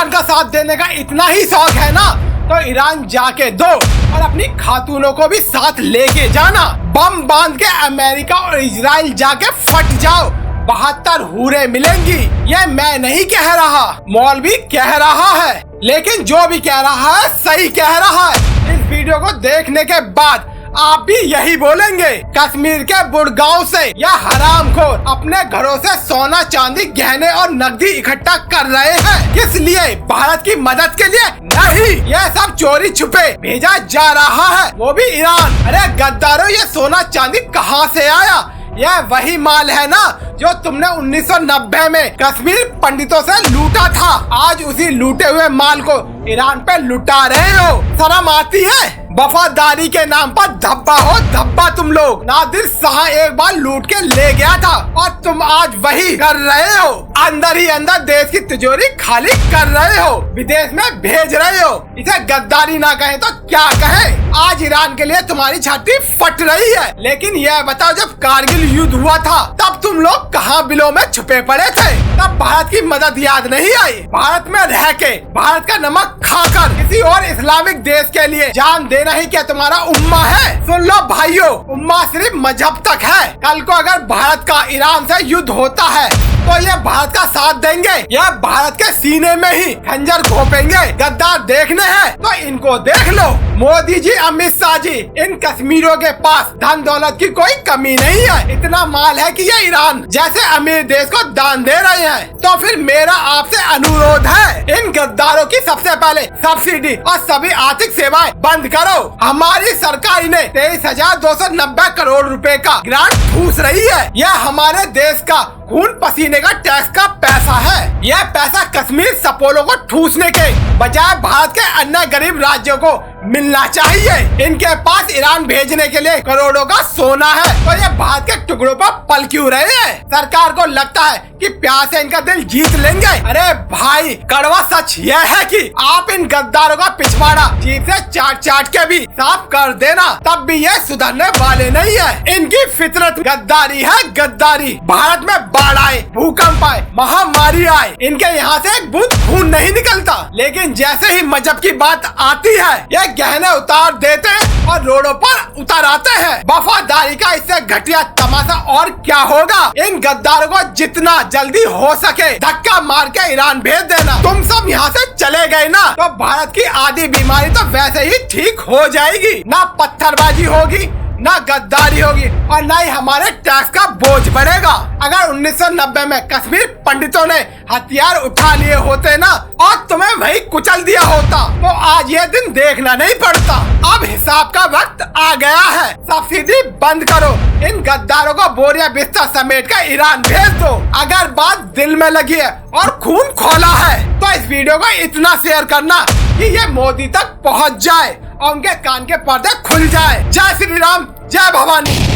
Iran का साथ देने का इतना ही शौक है ना तो ईरान जाके दो और अपनी खातूनों को भी साथ लेके जाना। बम बांध के अमेरिका और इजराइल जाके फट जाओ, 72 हूरें मिलेंगी। ये मैं नहीं कह रहा, मौलवी कह रहा है। लेकिन जो भी कह रहा है सही कह रहा है। इस वीडियो को देखने के बाद आप भी यही बोलेंगे। कश्मीर के बुड़गांव से या हरामखोर अपने घरों से सोना चांदी गहने और नकदी इकट्ठा कर रहे हैं, किस लिए? भारत की मदद के लिए नहीं, यह सब चोरी छुपे भेजा जा रहा है, वो भी ईरान। अरे गद्दारों, ये सोना चांदी कहाँ से आया? यह वही माल है ना जो तुमने 1990 में कश्मीर पंडितों से लूटा था। आज उसी लूटे हुए माल को ईरान पे लुटा रहे हो। शर्म आती है? वफादारी के नाम पर धब्बा हो धब्बा तुम लोग। नादिर शाह एक बार लूट के ले गया था और तुम आज वही कर रहे हो। अंदर ही अंदर देश की तिजोरी खाली कर रहे हो, विदेश में भेज रहे हो। इसे गद्दारी ना कहे तो क्या कहे? आज ईरान के लिए तुम्हारी छाती फट रही है। लेकिन यह बताओ, जब कारगिल युद्ध हुआ था तब तुम लोग कहाँ बिलों में छुपे पड़े थे? तब भारत की मदद याद नहीं आई? भारत में रह के, भारत का नमक खाकर किसी और इस्लामिक देश के लिए जान देना ही क्या तुम्हारा उम्मा है? सुन लो भाइयों, उम्मा सिर्फ मजहब तक है। कल को अगर भारत का ईरान से युद्ध होता है तो ये भारत का साथ देंगे या भारत के सीने में ही खंजर घोपेंगे? गद्दार देखने हैं तो इनको देख लो। मोदी जी, अमित शाह जी, इन कश्मीरियों के पास धन दौलत की कोई कमी नहीं है। इतना माल है कि ये ईरान जैसे अमीर देश को दान दे रहे हैं। तो फिर मेरा आपसे अनुरोध है, इन गद्दारों की सबसे पहले सब्सिडी और सभी आर्थिक सेवाएं बंद करो। हमारी सरकार ने 23,290 करोड़ रुपए का ग्रांट ठूस रही है। यह हमारे देश का खून पसीने का टैक्स का पैसा है। यह पैसा कश्मीर सपोलों को ठूसने के बजाय भारत के अन्य गरीब राज्यों को मिलना चाहिए। इनके पास ईरान भेजने के लिए करोड़ों का सोना है तो ये भारत के टुकड़ों पर पल क्यों रहे हैं? सरकार को लगता है कि प्यार से इनका दिल जीत लेंगे। अरे भाई, कड़वा सच यह है कि आप इन गद्दारों का पिछवाड़ा जीप से चाट चाट के भी साफ कर देना, तब भी ये सुधरने वाले नहीं है। इनकी फितरत गद्दारी है, गद्दारी। भारत में बाढ़ आए, भूकंप आए, महामारी आए, इनके यहाँ से एक बूंद खून नहीं निकलता। लेकिन जैसे ही मजहब की बात आती है, ये गहने उतार देते हैं और रोडों पर उतर आते हैं। वफादारी का इससे घटिया तमाशा और क्या होगा? इन गद्दारों को जितना जल्दी हो सके धक्का मार के ईरान भेज देना। तुम सब यहाँ से चले गए ना तो भारत की आधी बीमारी तो वैसे ही ठीक हो जाएगी। ना पत्थरबाजी होगी, ना गद्दारी होगी और ना ही हमारे टैक्स का बोझ बढ़ेगा। अगर 1990 में कश्मीर पंडितों ने हथियार उठा लिए होते ना और तुम्हें वही कुचल दिया होता तो आज ये दिन देखना नहीं पड़ता। अब हिसाब का वक्त आ गया है। सब्सिडी बंद करो, इन गद्दारों को बोरिया बिस्तर समेट कर ईरान भेज दो। अगर बात दिल में लगी है और खून खोला है तो इस वीडियो को इतना शेयर करना कि ये मोदी तक पहुंच जाए और उनके कान के पर्दे खुल जाए। जय श्री राम, जय भवानी।